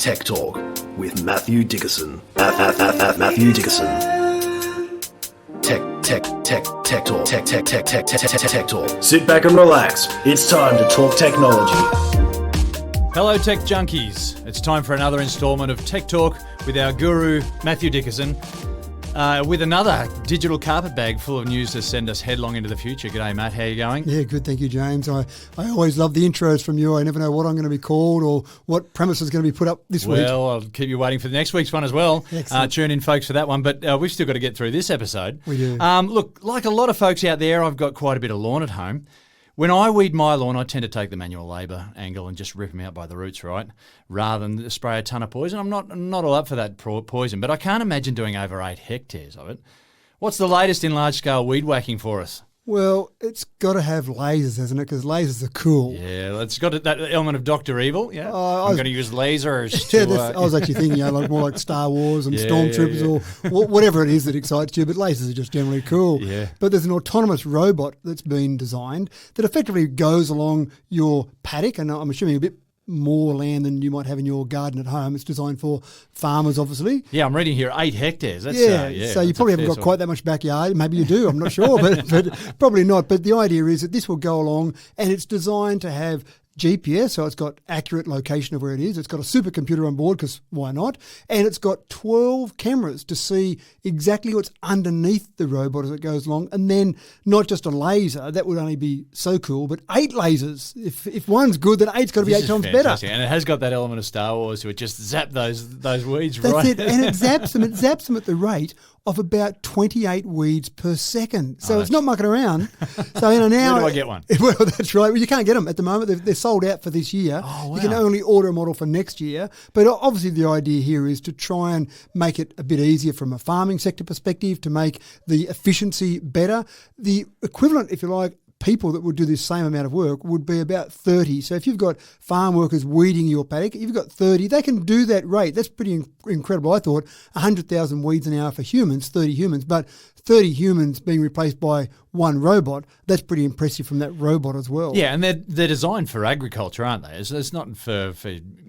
Tech Talk with Matthew Dickerson. Matthew Dickerson. Tech Talk. Sit back and relax. It's time to talk technology. Hello, tech junkies. It's time for another instalment of Tech Talk with our guru, Matthew Dickerson, with another digital carpetbag full of news to send us headlong into the future. G'day, Matt. How are you going? Yeah, good. Thank you, James. I always love the intros from you. I never know what I'm going to be called or what premise is going to be put up this week. Well, I'll keep you waiting for the next week's one as well. Tune in, folks, for that one. But we've still got to get through this episode. We do. Look, like a lot of folks out there, I've got quite a bit of lawn at home. When I weed my lawn, I tend to take the manual labour angle and just rip them out by the roots, right? Rather than spray a ton of poison. I'm not all up for that poison, but I can't imagine doing over 8 hectares of it. What's the latest in large-scale weed whacking for us? Well, it's got to have lasers, hasn't it? Because lasers are cool. Yeah, it's got that element of Dr. Evil. Yeah, I'm going to use lasers. I was actually thinking, more like Star Wars and Stormtroopers or whatever it is that excites you. But lasers are just generally cool. Yeah. But there's an autonomous robot that's been designed that effectively goes along your paddock, and I'm assuming a bit more land than you might have in your garden at home. It's designed for farmers, obviously. Yeah, I'm reading here 8 hectares. That's, so you probably haven't got quite that much backyard. Maybe you do, I'm not sure, but probably not. But the idea is that this will go along and it's designed to have GPS, so it's got accurate location of where it is. It's got a supercomputer on board, because why not? And it's got 12 cameras to see exactly what's underneath the robot as it goes along. And then not just a laser, that would only be so cool, but 8 lasers. If one's good, then 8's got to be 8 times better. And it has got that element of Star Wars, so it just zap those weeds. That's right. it, and it zaps them. It zaps them at the rate of about 28 weeds per second. So it's not mucking around. So now, where do I get one? Well, that's right. Well, you can't get them at the moment. They're sold out for this year. Oh, wow. You can only order a model for next year. But obviously the idea here is to try and make it a bit easier from a farming sector perspective, to make the efficiency better. The equivalent, if you like, people that would do this same amount of work would be about 30. So if you've got farm workers weeding your paddock, if you've got 30, they can do that rate. That's pretty incredible. I thought 100,000 weeds an hour for humans, 30 humans, but 30 humans being replaced by one robot, that's pretty impressive from that robot as well. Yeah, and they're designed for agriculture, aren't they? It's not for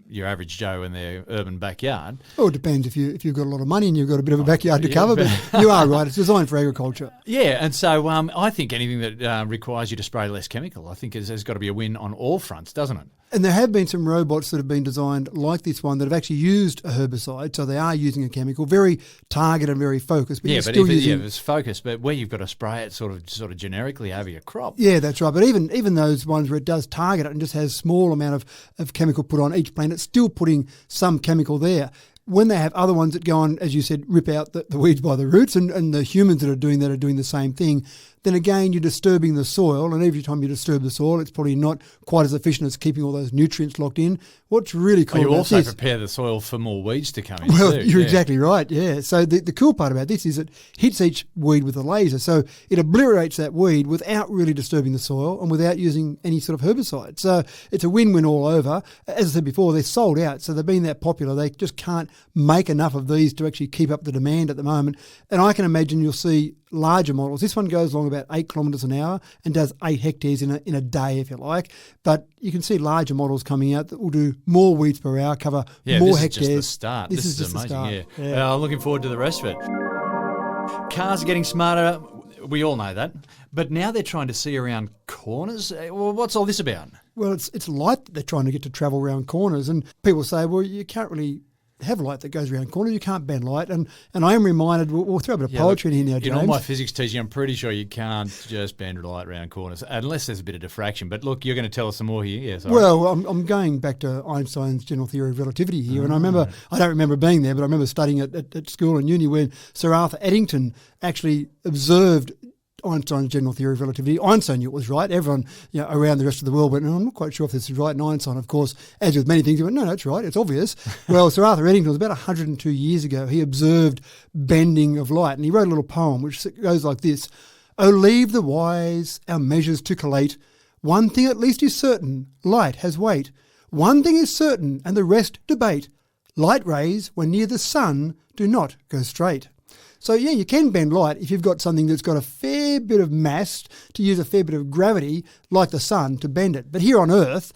your average Joe in their urban backyard. Well, it depends if you've got a lot of money and you've got a bit of a backyard to cover, but you are right, it's designed for agriculture. Yeah, and so I think anything that requires you to spray less chemical, I think has got to be a win on all fronts, doesn't it? And there have been some robots that have been designed like this one that have actually used a herbicide, so they are using a chemical, very targeted and very focused. But yeah, you're but still if it's focused, but where you've got to spray it sort of generically over your crop. Yeah, that's right. But even those ones where it does target it and just has small amount of chemical put on each plant, it's still putting some chemical there. When they have other ones that go on, as you said, rip out the weeds by the roots, and the humans that are doing the same thing, then again you're disturbing the soil, and every time you disturb the soil, it's probably not quite as efficient as keeping all those nutrients locked in. What's really cool you about also this, prepare the soil for more weeds to come in. Well, too. you're exactly right, yeah. So the cool part about this is it hits each weed with a laser, so it obliterates that weed without really disturbing the soil and without using any sort of herbicide. So it's a win-win all over. As I said before, they're sold out, so they've been that popular. They just can't make enough of these to actually keep up the demand at the moment. And I can imagine you'll see larger models. This one goes along about 8 kilometres an hour and does 8 hectares in a day, if you like. But you can see larger models coming out that will do more weeds per hour, cover more hectares. This is just the start. This is just amazing. the start. Yeah. I'm looking forward to the rest of it. Cars are getting smarter. We all know that. But now they're trying to see around corners. Well, what's all this about? Well, it's light that they're trying to get to travel around corners. And people say, well, you can't really have light that goes around corners. You can't bend light. And I am reminded, we'll throw a bit of poetry in here now, James. In all my physics teaching, I'm pretty sure you can't just bend light around corners, unless there's a bit of diffraction. But look, you're going to tell us some more here. Yeah, sorry. Well, I'm going back to Einstein's general theory of relativity here. And I don't remember being there, but I remember studying at school and uni when Sir Arthur Eddington actually observed Einstein's general theory of relativity. Einstein knew it was right. Everyone around the rest of the world went, I'm not quite sure if this is right. And Einstein, of course, as with many things, he went, no, it's right. It's obvious. Well, Sir Arthur Eddington was about 102 years ago. He observed bending of light. And he wrote a little poem which goes like this. Oh, leave the wise our measures to collate. One thing at least is certain, light has weight. One thing is certain, and the rest debate. Light rays, when near the sun, do not go straight. So, yeah, you can bend light if you've got something that's got a fair bit of mass to use a fair bit of gravity, like the sun, to bend it. But here on Earth,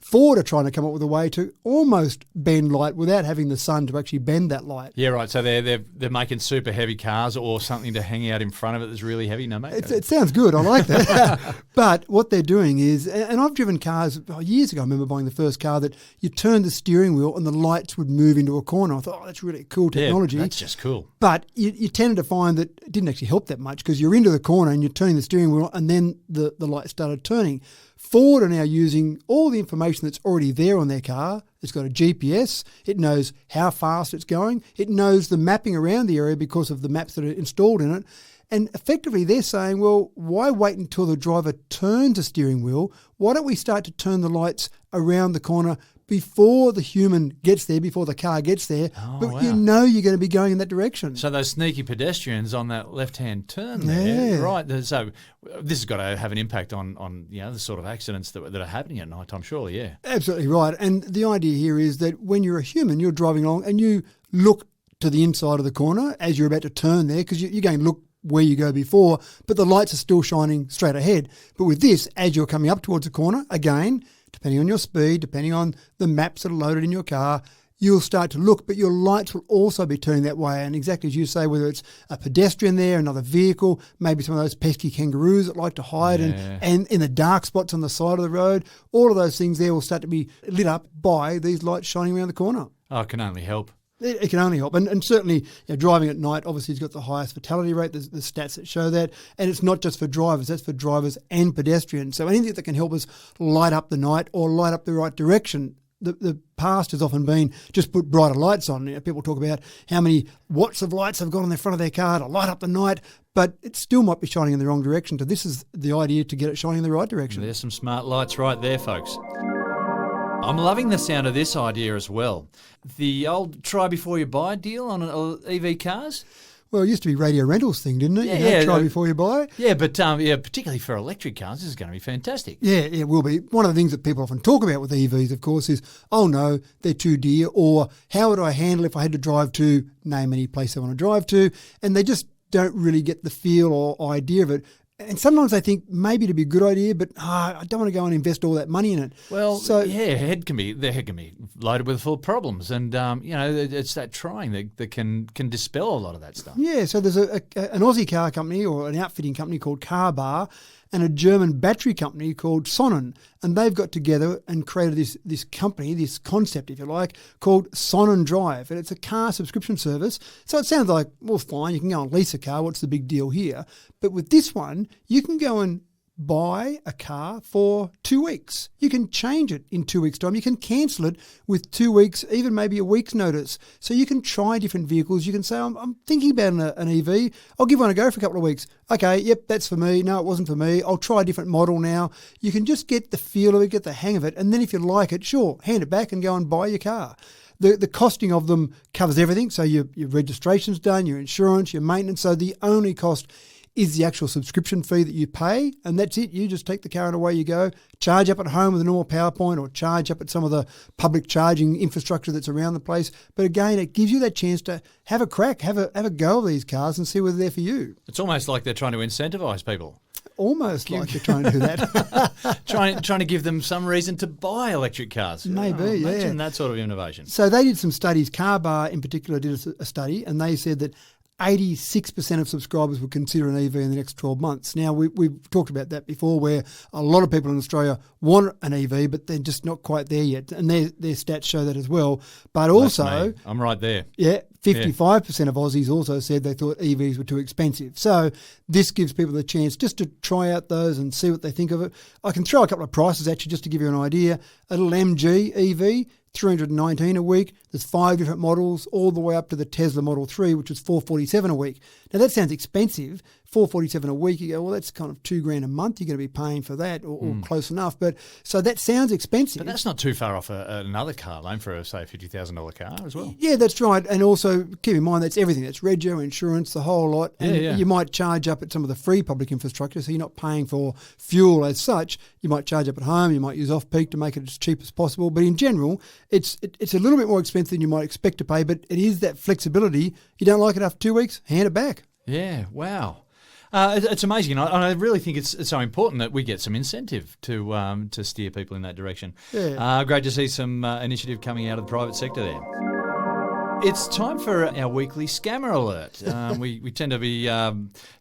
Ford are trying to come up with a way to almost bend light without having the sun to actually bend that light. Yeah, right. So they're making super heavy cars or something to hang out in front of it that's really heavy. No, mate. It sounds good. I like that. But what they're doing is, and I've driven cars years ago. I remember buying the first car that you turn the steering wheel and the lights would move into a corner. I thought, that's really cool technology. Yeah, that's just cool. But you tended to find that it didn't actually help that much because you're into the corner and you're turning the steering wheel and then the light started turning. Ford are now using all the information that's already there on their car. It's got a GPS. It knows how fast it's going. It knows the mapping around the area because of the maps that are installed in it. And effectively, they're saying, well, why wait until the driver turns the steering wheel? Why don't we start to turn the lights around the corner before the human gets there, before the car gets there, but you know you're going to be going in that direction. So those sneaky pedestrians on that left-hand turn there, right? So this has got to have an impact on the sort of accidents that are happening at night time, surely, yeah. Absolutely right. And the idea here is that when you're a human, you're driving along and you look to the inside of the corner as you're about to turn there because you're going to look where you go before, but the lights are still shining straight ahead. But with this, as you're coming up towards the corner, again, depending on your speed, depending on the maps that are loaded in your car, you'll start to look, but your lights will also be turning that way. And exactly as you say, whether it's a pedestrian there, another vehicle, maybe some of those pesky kangaroos that like to hide and in the dark spots on the side of the road, all of those things there will start to be lit up by these lights shining around the corner. Oh, it can only help. It can only help. And certainly driving at night obviously has got the highest fatality rate. There's the stats that show that. And it's not just for drivers. That's for drivers and pedestrians. So anything that can help us light up the night or light up the right direction. The past has often been just put brighter lights on. People talk about how many watts of lights have got on the front of their car to light up the night, but it still might be shining in the wrong direction. So this is the idea to get it shining in the right direction. There's some smart lights right there, folks. I'm loving the sound of this idea as well. The old try before you buy deal on EV cars. Well, it used to be radio rentals thing, didn't it? Try before you buy. Yeah, but particularly for electric cars, this is going to be fantastic. Yeah, it will be. One of the things that people often talk about with EVs, of course, is, oh no, they're too dear, or how would I handle if I had to drive to, name any place I want to drive to, and they just don't really get the feel or idea of it. And sometimes they think maybe it'd be a good idea, but I don't want to go and invest all that money in it. Well, so the head can be loaded with full of problems, and it's that trying that can dispel a lot of that stuff. Yeah, so there's an Aussie car company or an outfitting company called Car Bar, and a German battery company called Sonnen, and they've got together and created this company, this concept, if you like, called Sonnen Drive, and it's a car subscription service. So it sounds like, well, fine, you can go and lease a car. What's the big deal here? But with this one, you can go and buy a car for 2 weeks. You can change it in 2 weeks' time. You can cancel it with 2 weeks, even maybe a week's notice. So you can try different vehicles. You can say, I'm thinking about an EV. I'll give one a go for a couple of weeks. Okay, yep, that's for me. No, it wasn't for me. I'll try a different model now. You can just get the feel of it, get the hang of it. And then if you like it, sure, hand it back and go and buy your car. The costing of them covers everything. So your registration's done, your insurance, your maintenance. So the only cost is the actual subscription fee that you pay, and that's it. You just take the car and away you go. Charge up at home with a normal PowerPoint or charge up at some of the public charging infrastructure that's around the place. But again, it gives you that chance to have a crack, have a go of these cars and see whether they're for you. It's almost like they're trying to incentivise people. Almost like they're trying to do that. trying to give them some reason to buy electric cars. Maybe, imagine that sort of innovation. So they did some studies. Car Bar in particular did a study, and they said that 86% of subscribers would consider an EV in the next 12 months. Now, we've talked about that before, where a lot of people in Australia want an EV, but they're just not quite there yet. And their stats show that as well. But also, I'm right there. Yeah, 55% of Aussies also said they thought EVs were too expensive. So this gives people the chance just to try out those and see what they think of it. I can throw a couple of prices at you just to give you an idea. A little MG EV, $319 a week. There's 5 different models, all the way up to the Tesla Model 3, which is $447 a week. Now that sounds expensive, $447 a week. You go, well, that's kind of $2,000 a month. You're going to be paying for that, or close enough. But so that sounds expensive. But that's not too far off another car loan for, say, a $50,000 car as well. Yeah, that's right. And also keep in mind that's everything. That's rego, insurance, the whole lot. And you might charge up at some of the free public infrastructure, so you're not paying for fuel as such. You might charge up at home. You might use off-peak to make it as cheap as possible. But in general, it's a little bit more expensive than you might expect to pay, but it is that flexibility. You don't like it after 2 weeks, hand it back. Yeah, wow. It's amazing, and I really think it's so important that we get some incentive to steer people in that direction. Yeah. Great to see some initiative coming out of the private sector there. It's time for our weekly scammer alert. We tend to be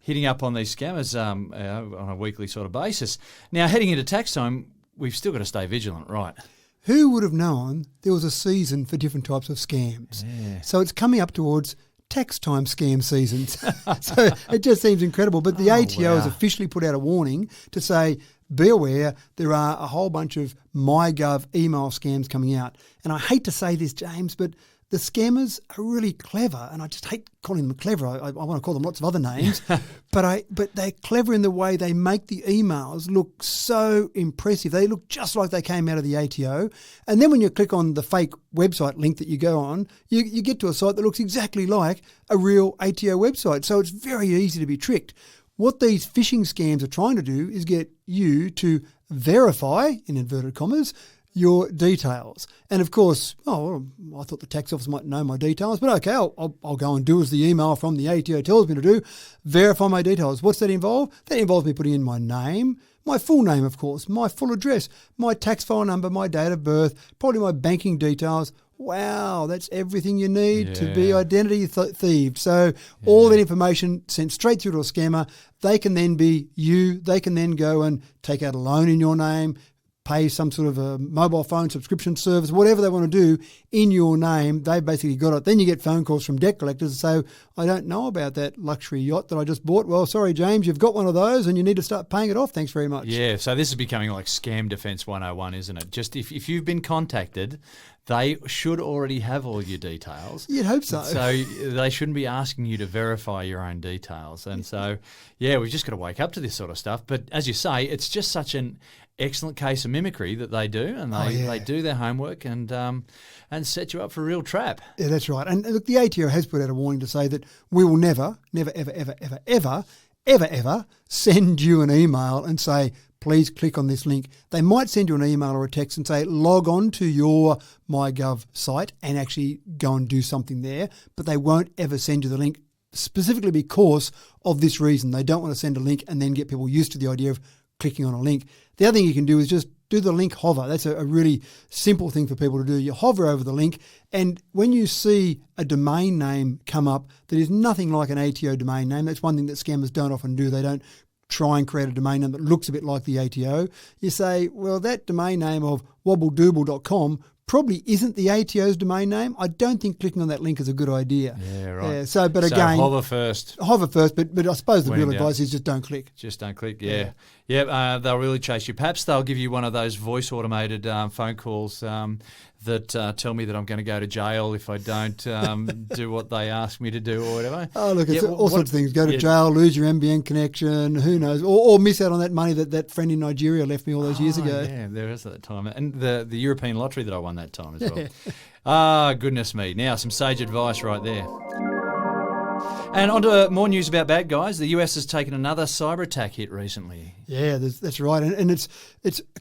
hitting up on these scammers on a weekly sort of basis. Now, heading into tax time, we've still got to stay vigilant, right? Who would have known there was a season for different types of scams? Yeah. So it's coming up towards tax time scam seasons. So it just seems incredible. But the ATO has officially put out a warning to say, be aware, there are a whole bunch of MyGov email scams coming out. And I hate to say this, James, but the scammers are really clever, and I just hate calling them clever. I want to call them lots of other names, but they're clever in the way they make the emails look so impressive. They look just like they came out of the ATO, and then when you click on the fake website link that you go on, you get to a site that looks exactly like a real ATO website. So it's very easy to be tricked. What these phishing scams are trying to do is get you to verify, in inverted commas, your details. And of course, I thought the tax office might know my details, but okay, I'll go and do as the email from the ATO tells me to do, verify my details. What's that involve? That involves me putting in my name, my full name, of course, my full address, my tax file number, my date of birth, probably my banking details. Wow, that's everything you need to be identity thieved. So all that information sent straight through to a scammer. They can then be you. They can then go and take out a loan in your name, pay some sort of a mobile phone subscription service, whatever they want to do in your name. They basically got it. Then you get phone calls from debt collectors and say, I don't know about that luxury yacht that I just bought. Well, sorry, James, you've got one of those and you need to start paying it off. Thanks very much. Yeah, so this is becoming like Scam Defense 101, isn't it? Just if you've been contacted, they should already have all your details. You'd hope so. So they shouldn't be asking you to verify your own details. And so, we've just got to wake up to this sort of stuff. But as you say, it's just such an excellent case of mimicry that they do, and they do their homework and set you up for a real trap. Yeah, that's right. And look, the ATO has put out a warning to say that we will never, ever send you an email and say, please click on this link. They might send you an email or a text and say, log on to your MyGov site and actually go and do something there, but they won't ever send you the link specifically because of this reason. They don't want to send a link and then get people used to the idea of clicking on a link. The other thing you can do is just do the link hover. That's a really simple thing for people to do. You hover over the link, and when you see a domain name come up that is nothing like an ATO domain name, that's one thing that scammers don't often do. They don't try and create a domain name that looks a bit like the ATO. You say, well, that domain name of wobbledooble.com probably isn't the ATO's domain name. I don't think clicking on that link is a good idea. Yeah, right. So again, hover first. But I suppose the real advice is just don't click. Just don't click. Yeah. They'll really chase you. Perhaps they'll give you one of those voice automated phone calls that tell me that I'm going to go to jail if I don't do what they ask me to do or whatever. Oh, look, it's all sorts of things. Go to jail, lose your NBN connection, who knows, or miss out on that money that friend in Nigeria left me all those years ago. Yeah, there is that time. And the European lottery that I won that time as well. Goodness me. Now, some sage advice right there. And on to more news about bad guys. The US has taken another cyber attack hit recently. Yeah, that's right. And it's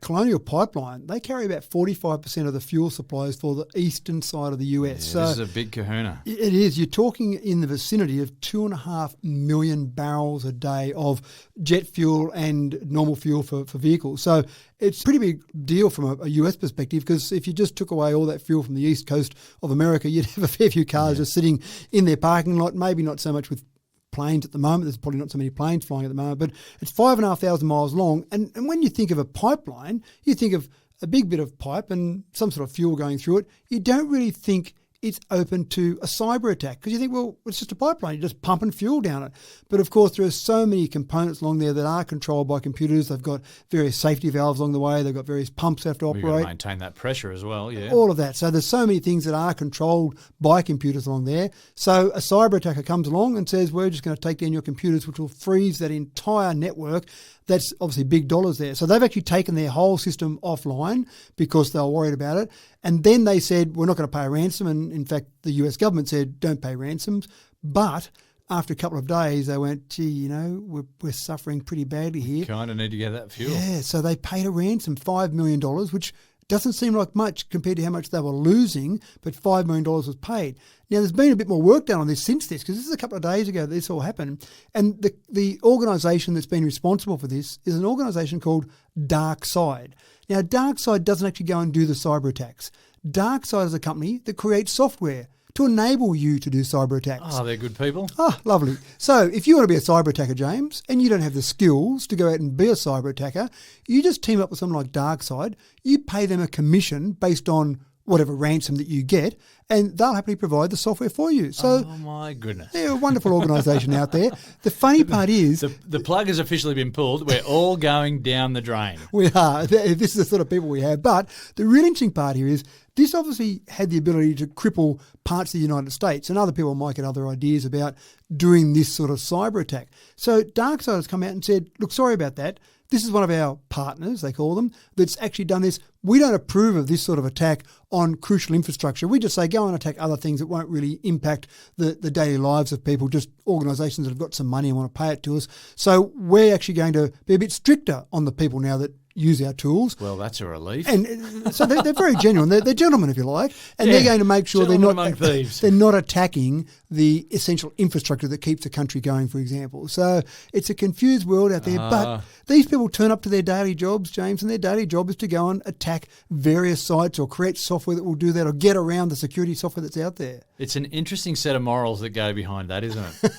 Colonial Pipeline. They carry about 45% of the fuel supplies for the eastern side of the US. Yeah, this is a big kahuna. It is. You're talking in the vicinity of 2.5 million barrels a day of jet fuel and normal fuel for vehicles. So it's a pretty big deal from a US perspective, because if you just took away all that fuel from the east coast of America, you'd have a fair few cars just sitting in their parking lot, maybe not so much with planes at the moment. There's probably not so many planes flying at the moment, but it's 5,500 miles long. And when you think of a pipeline, you think of a big bit of pipe and some sort of fuel going through it. You don't really think it's open to a cyber attack, because you think, well, it's just a pipeline. You're just pumping fuel down it. But of course, there are so many components along there that are controlled by computers. They've got various safety valves along the way. They've got various pumps that have to operate. We've got to maintain that pressure as well, yeah. All of that. So there's so many things that are controlled by computers along there. So a cyber attacker comes along and says, we're just going to take down your computers, which will freeze that entire network. That's obviously big dollars there. So they've actually taken their whole system offline because they were worried about it. And then they said, we're not going to pay a ransom. And in fact, the US government said, don't pay ransoms. But after a couple of days, they went, gee, we're suffering pretty badly here. Kind of need to get that fuel. Yeah, so they paid a ransom, $5 million, which Doesn't seem like much compared to how much they were losing, but $5 million was paid. Now, there's been a bit more work done on this since this, because this is a couple of days ago that this all happened. And the organisation that's been responsible for this is an organisation called DarkSide. Now, DarkSide doesn't actually go and do the cyber attacks. DarkSide is a company that creates software to enable you to do cyber attacks. Oh, they're good people. Oh, lovely. So if you want to be a cyber attacker, James, and you don't have the skills to go out and be a cyber attacker, you just team up with someone like DarkSide. You pay them a commission based on whatever ransom that you get, and they'll happily provide the software for you. So, oh my goodness. They're a wonderful organisation out there. The funny part is... The plug has officially been pulled. We're all going down the drain. We are. This is the sort of people we have. But the really interesting part here is this obviously had the ability to cripple parts of the United States, and other people might get other ideas about doing this sort of cyber attack. So DarkSide has come out and said, look, sorry about that. This is one of our partners, they call them, that's actually done this. We don't approve of this sort of attack on crucial infrastructure. We just say go and attack other things that won't really impact the daily lives of people, just organisations that have got some money and want to pay it to us. So we're actually going to be a bit stricter on the people now that use our tools. Well, that's a relief. And so they're very genuine. They're gentlemen, if you like, and they're going to make sure they're not attacking the essential infrastructure that keeps the country going, for example. So it's a confused world out there. But these people turn up to their daily jobs, James, and their daily job is to go and attack various sites or create software that will do that or get around the security software that's out there. It's an interesting set of morals that go behind that, isn't it?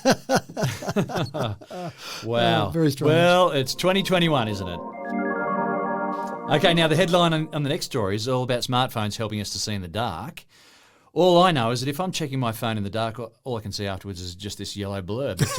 Wow. Very strange. Well, it's 2021, isn't it? Okay, now the headline on the next story is all about smartphones helping us to see in the dark. All I know is that if I'm checking my phone in the dark, all I can see afterwards is just this yellow blur. But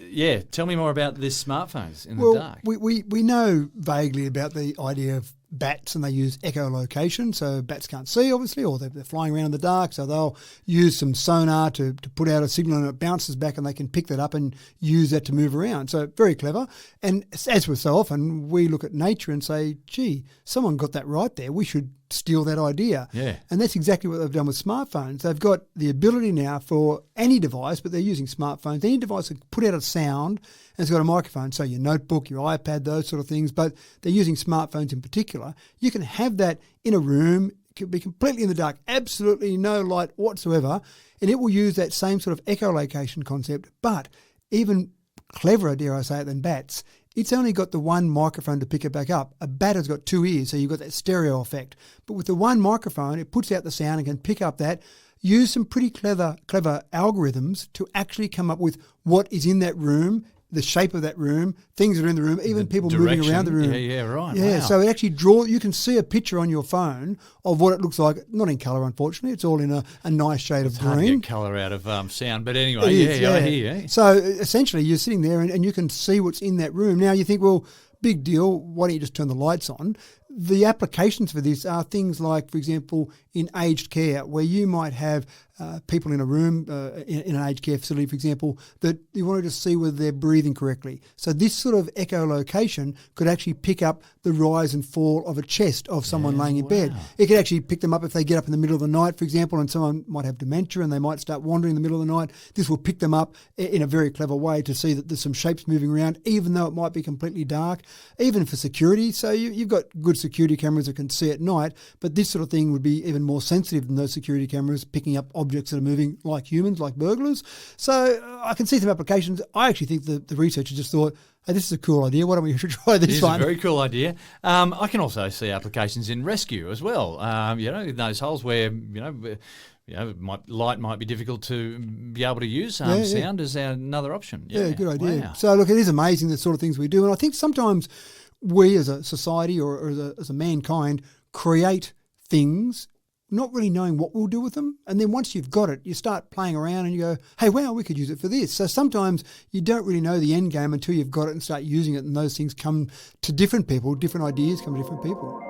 yeah, tell me more about this smartphones in the dark. We know vaguely about the idea of bats, and they use echolocation, so bats can't see, obviously, or they're flying around in the dark, so they'll use some sonar to put out a signal, and it bounces back, and they can pick that up and use that to move around. So very clever. And as with so often, we look at nature and say, gee, someone got that right there. We should steal that idea. Yeah. And that's exactly what they've done with smartphones. They've got the ability now for any device, but they're using smartphones, any device that put out a sound, and it's got a microphone, so your notebook, your iPad, those sort of things, but they're using smartphones in particular. You can have that in a room, it can be completely in the dark, absolutely no light whatsoever, and it will use that same sort of echolocation concept, but even cleverer, dare I say it, than bats. It's only got the one microphone to pick it back up. A bat has got two ears, so you've got that stereo effect. But with the one microphone, it puts out the sound and can pick up that. Use some pretty clever algorithms to actually come up with what is in that room, the shape of that room, things that are in the room, even people moving around the room. Yeah, right. Yeah, wow. So it actually you can see a picture on your phone of what it looks like, not in colour, unfortunately. It's all in a nice shade of green. Hard to get colour out of sound, but anyway, I hear you. So essentially you're sitting there and you can see what's in that room. Now you think, well, big deal, why don't you just turn the lights on? The applications for this are things like, for example, in aged care, where you might have people in a room, in an aged care facility, for example, that you want to just see whether they're breathing correctly. So this sort of echolocation could actually pick up the rise and fall of a chest of someone laying in bed. It could actually pick them up if they get up in the middle of the night, for example, and someone might have dementia and they might start wandering in the middle of the night. This will pick them up in a very clever way to see that there's some shapes moving around, even though it might be completely dark, even for security. So you've got good security cameras that can see at night, but this sort of thing would be even more sensitive than those security cameras picking up objects that are moving like humans, like burglars. So I can see some applications. I actually think the researchers just thought, hey, this is a cool idea. Why don't we try this one? It's a very cool idea. I can also see applications in rescue as well. In those holes where, light might be difficult to be able to use. Sound is another option. Yeah, good idea. Wow. So look, it is amazing the sort of things we do. And I think sometimes we as a society or as a mankind create things not really knowing what we'll do with them. And then once you've got it, you start playing around and you go, hey, wow, we could use it for this. So sometimes you don't really know the end game until you've got it and start using it. And those things come to different people, different ideas come to different people.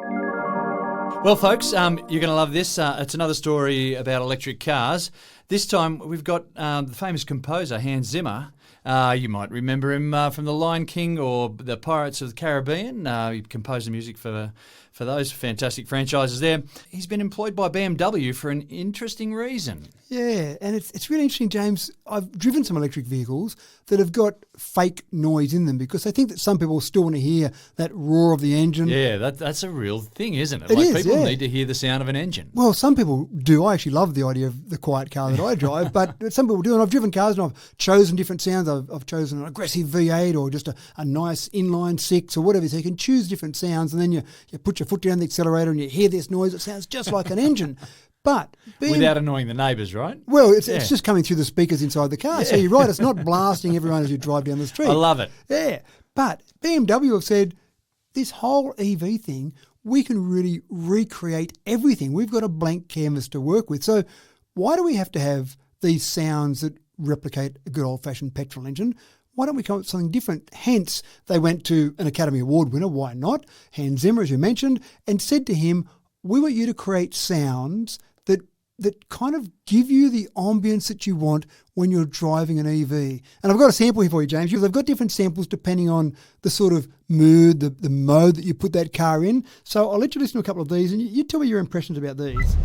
Well, folks, you're going to love this. It's another story about electric cars. This time we've got the famous composer Hans Zimmer. You might remember him from The Lion King or The Pirates of the Caribbean. He composed the music for for those fantastic franchises there. He's been employed by BMW for an interesting reason. Yeah, and it's really interesting, James. I've driven some electric vehicles that have got fake noise in them because I think that some people still want to hear that roar of the engine. Yeah, that's a real thing, isn't it? It is, people yeah. need to hear the sound of an engine. Well, some people do. I actually love the idea of the quiet car that I drive, but some people do. And I've driven cars and I've chosen different sounds. I've chosen an aggressive V8 or just a nice inline six or whatever. So you can choose different sounds and then you put your foot down the accelerator and you hear this noise. It sounds just like an engine. But without annoying the neighbours, right? Well, it's just coming through the speakers inside the car. Yeah. So you're right, it's not blasting everyone as you drive down the street. I love it. Yeah. But BMW have said this whole EV thing, we can really recreate everything. We've got a blank canvas to work with. So why do we have to have these sounds that replicate a good old-fashioned petrol engine? Why don't we come up with something different? Hence, they went to an Academy Award winner, why not, Hans Zimmer, as you mentioned, and said to him, we want you to create sounds that kind of give you the ambience that you want when you're driving an EV. And I've got a sample here for you, James. They've got different samples depending on the sort of mood, the mode that you put that car in. So I'll let you listen to a couple of these and you tell me your impressions about these.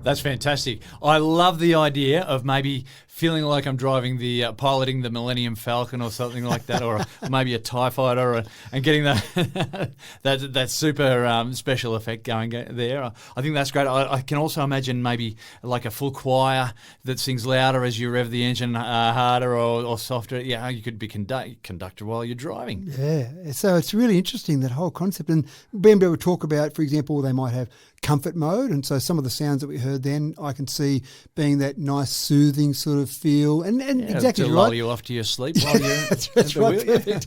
That's fantastic. I love the idea of maybe feeling like I'm driving piloting the Millennium Falcon or something like that, or maybe a TIE fighter, and getting that super special effect going there. I think that's great. I can also imagine maybe like a full choir that sings louder as you rev the engine harder or softer. Yeah, you could be conductor while you're driving. Yeah, so it's really interesting, that whole concept. And BMW would talk about, for example, they might have comfort mode, and so some of the sounds that we heard then I can see being that nice soothing sort of feel, and exactly to right. lull you off to your sleep while you're that's right, perfect.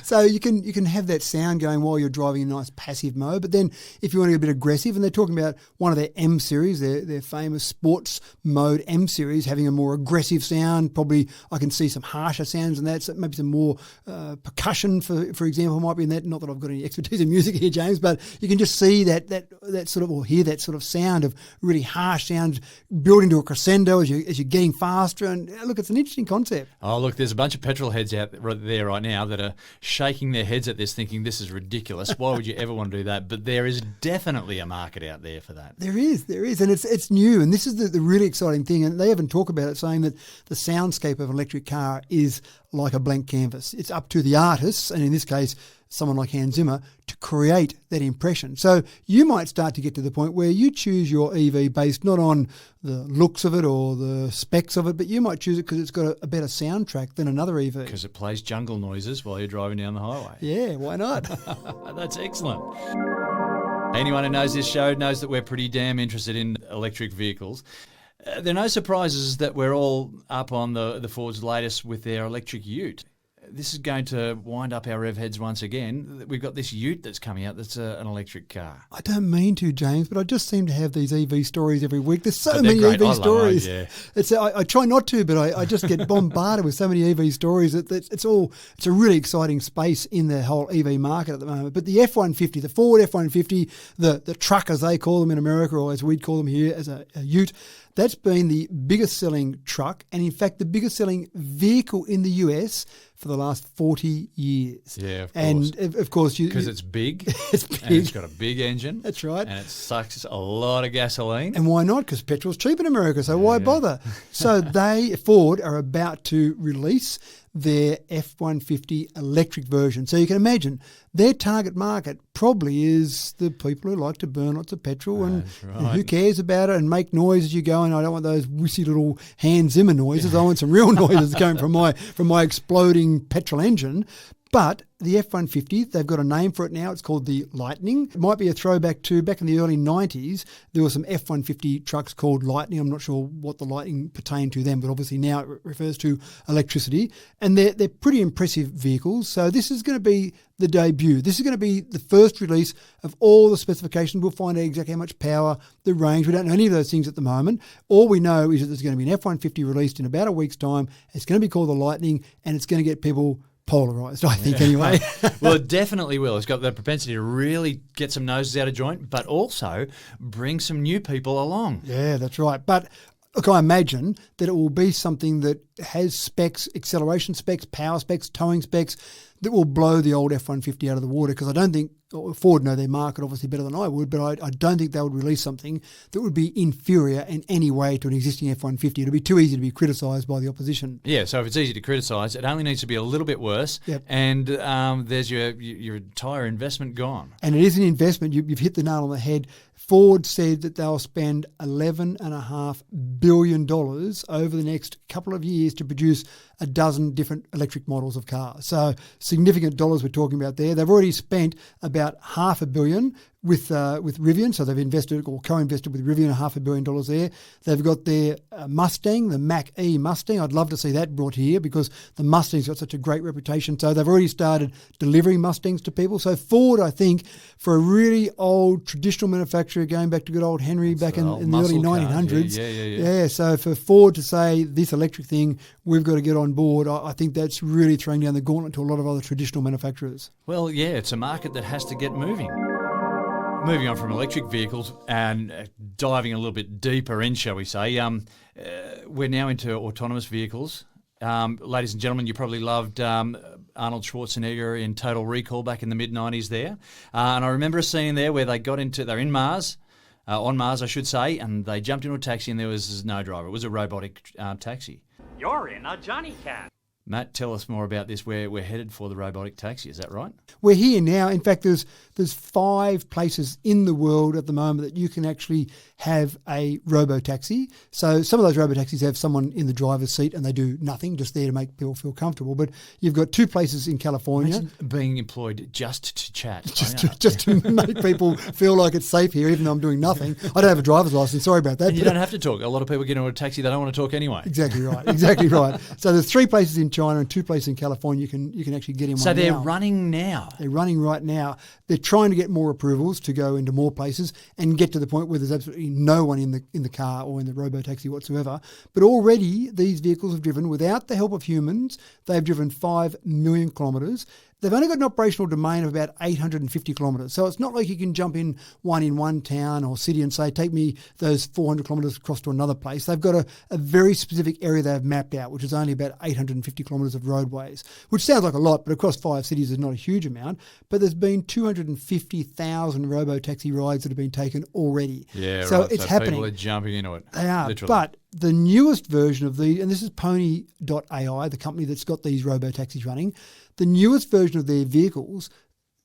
So you can have that sound going while you're driving in a nice passive mode, but then if you want to get a bit aggressive, and they're talking about one of their M series, their famous sports mode M series, having a more aggressive sound. Probably I can see some harsher sounds in that, so maybe some more percussion for example might be in that. Not that I've got any expertise in music here, James, but you can just see that sort of, or hear that sort of sound of really harsh sounds building to a crescendo as you're getting faster. And look, it's an interesting concept. Oh, look, there's a bunch of petrol heads out there right now that are shaking their heads at this, thinking this is ridiculous. Why would you ever want to do that? But there is definitely a market out there for that. There is, and it's new, and this is the really exciting thing. And they even talk about it, saying that the soundscape of an electric car is like a blank canvas. It's up to the artists, and in this case, someone like Hans Zimmer, to create that impression. So you might start to get to the point where you choose your EV based not on the looks of it or the specs of it, but you might choose it because it's got a better soundtrack than another EV. Because it plays jungle noises while you're driving down the highway. Yeah, why not? That's excellent. Anyone who knows this show knows that we're pretty damn interested in electric vehicles. There are no surprises that we're all up on the Ford's latest with their electric ute. This is going to wind up our rev heads once again. We've got this ute that's coming out that's an electric car. I don't mean to, James, but I just seem to have these EV stories every week. There's so many EV stories. Yeah. I try not to, but I just get bombarded with so many EV stories. It's a really exciting space in the whole EV market at the moment. But the F-150, the Ford F-150, the truck as they call them in America, or as we'd call them here as a ute, that's been the biggest selling truck, and in fact the biggest selling vehicle in the US for the last 40 years. Yeah, of course. And of course, because it's big. It's big. And it's got a big engine. That's right. And it sucks a lot of gasoline. And why not? Because petrol's cheap in America, so why bother? So Ford are about to release their F-150 electric version. So you can imagine their target market probably is the people who like to burn lots of petrol and who cares about it and make noise as you go. And I don't want those whissy little Hans Zimmer noises. I want some real noises coming from my exploding petrol engine. But the F-150, they've got a name for it now. It's called the Lightning. It might be a throwback to back in the early 90s. There were some F-150 trucks called Lightning. I'm not sure what the Lightning pertained to them, but obviously now it refers to electricity. And they're pretty impressive vehicles. So this is going to be the debut. This is going to be the first release of all the specifications. We'll find out exactly how much power, the range. We don't know any of those things at the moment. All we know is that there's going to be an F-150 released in about a week's time. It's going to be called the Lightning, and it's going to get people polarised, I think, anyway. Well, it definitely will. It's got the propensity to really get some noses out of joint, but also bring some new people along. Yeah, that's right. But look, I imagine that it will be something that has specs, acceleration specs, power specs, towing specs, that will blow the old F-150 out of the water, because I don't think Ford know their market obviously better than I would, but I don't think they would release something that would be inferior in any way to an existing F-150. It would be too easy to be criticised by the opposition. Yeah, so if it's easy to criticise, it only needs to be a little bit worse, and there's your entire investment gone. And it is an investment. You've hit the nail on the head. Ford said that they'll spend $11.5 billion over the next couple of years to produce a dozen different electric models of cars. So significant dollars we're talking about there. They've already spent about $500 million with Rivian, so they've invested or co-invested with Rivian $500 million there. They've got their Mustang, the Mach-E Mustang. I'd love to see that brought here because the Mustang's got such a great reputation. So they've already started delivering Mustangs to people. So Ford, I think, for a really old traditional manufacturer going back to good old Henry back in the early 1900s. Yeah, so for Ford to say this electric thing, we've got to get on board, I think that's really throwing down the gauntlet to a lot of other traditional manufacturers. Well, yeah, it's a market that has to get moving. Moving on from electric vehicles and diving a little bit deeper in, shall we say, we're now into autonomous vehicles. Ladies and gentlemen, you probably loved Arnold Schwarzenegger in Total Recall back in the mid-90s there. And I remember a scene there where they're in Mars, on Mars I should say, and they jumped into a taxi and there was no driver. It was a robotic taxi. You're in a Johnnycabs. Matt, tell us more about this. We're headed for the robotic taxi, is that right? We're here now. In fact, there's 5 places in the world at the moment that you can actually have a robotaxi. So some of those robotaxis have someone in the driver's seat and they do nothing, just there to make people feel comfortable. But you've got 2 places in California. Imagine being employed just to chat. Just to make people feel like it's safe here, even though I'm doing nothing. I don't have a driver's license. Sorry about that. And you don't have to talk. A lot of people get into a taxi, they don't want to talk anyway. Exactly right. Exactly right. So there's 3 places in China and 2 places in California you can actually get in one now. So they're running now. They're running right now. They're trying to get more approvals to go into more places and get to the point where there's absolutely no one in the car or in the robotaxi whatsoever. But already these vehicles have driven, without the help of humans, they've driven 5 million kilometres. They've only got an operational domain of about 850 kilometres. So it's not like you can jump in one town or city and say, take me those 400 kilometres across to another place. They've got a very specific area they've mapped out, which is only about 850 kilometres of roadways, which sounds like a lot, but across 5 cities is not a huge amount. But there's been 250,000 robotaxi rides that have been taken already. Yeah, so right. it's so happening. People are jumping into it. They are, literally. But the newest version of and this is Pony.ai, the company that's got these robotaxis running, the newest version of their vehicles,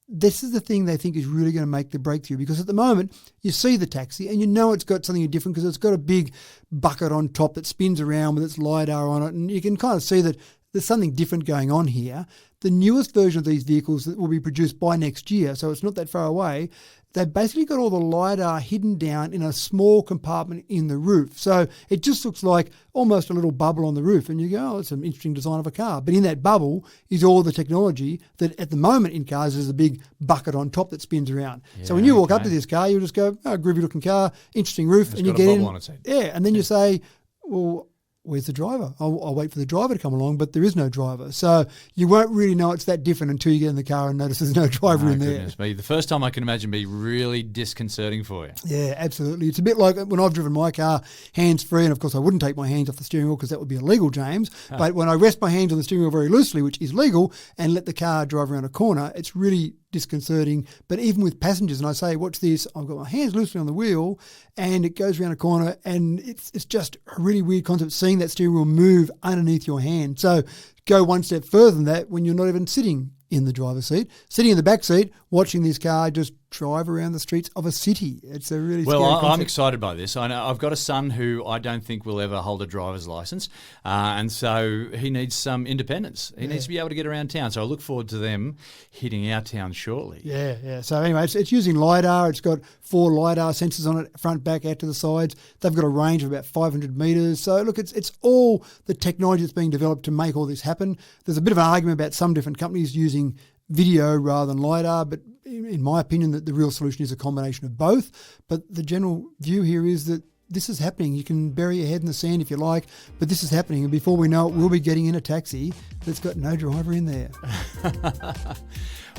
this is the thing they think is really going to make the breakthrough, because at the moment you see the taxi and you know it's got something different because it's got a big bucket on top that spins around with its LiDAR on it, and you can kind of see that there's something different going on here. The newest version of these vehicles that will be produced by next year, so it's not that far away, they've basically got all the LiDAR hidden down in a small compartment in the roof. So it just looks like almost a little bubble on the roof. And you go, oh, it's an interesting design of a car. But in that bubble is all the technology that at the moment in cars is a big bucket on top that spins around. Yeah, so when you walk up to this car, you'll just go, oh, groovy looking car, interesting roof. And you get in. Yeah, and then you say, well, where's the driver? I'll wait for the driver to come along, but there is no driver. So you won't really know it's that different until you get in the car and notice there's no driver in there. Goodness me. The first time I can imagine be really disconcerting for you. Yeah, absolutely. It's a bit like when I've driven my car hands-free, and of course I wouldn't take my hands off the steering wheel because that would be illegal, James. But when I rest my hands on the steering wheel very loosely, which is legal, and let the car drive around a corner, it's really disconcerting. But even with passengers, and I say, watch this, I've got my hands loosely on the wheel and it goes around a corner, and it's just a really weird concept, seeing that steering wheel move underneath your hand. So go one step further than that when you're not even sitting in the driver's seat, sitting in the back seat, watching this car just drive around the streets of a city. It's a really Well, scary I'm concept. excited by this. I know I've got a son who I don't think will ever hold a driver's license, and so he needs some independence. He needs to be able to get around town. So I look forward to them hitting our town shortly. Yeah. So anyway, it's using LiDAR. It's got 4 LiDAR sensors on it, front, back, out to the sides. They've got a range of about 500 metres. So look, it's all the technology that's being developed to make all this happen. There's a bit of an argument about some different companies using video rather than LiDAR, but in my opinion, that the real solution is a combination of both. But the general view here is that this is happening. You can bury your head in the sand if you like, but this is happening. And before we know it, we'll be getting in a taxi that's got no driver in there.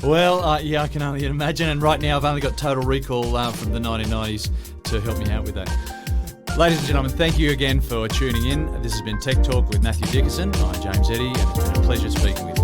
Well, I can only imagine. And right now I've only got Total Recall from the 1990s to help me out with that. Ladies and gentlemen, thank you again for tuning in. This has been Tech Talk with Matthew Dickinson. I'm James Eddy, and it's been a pleasure speaking with you.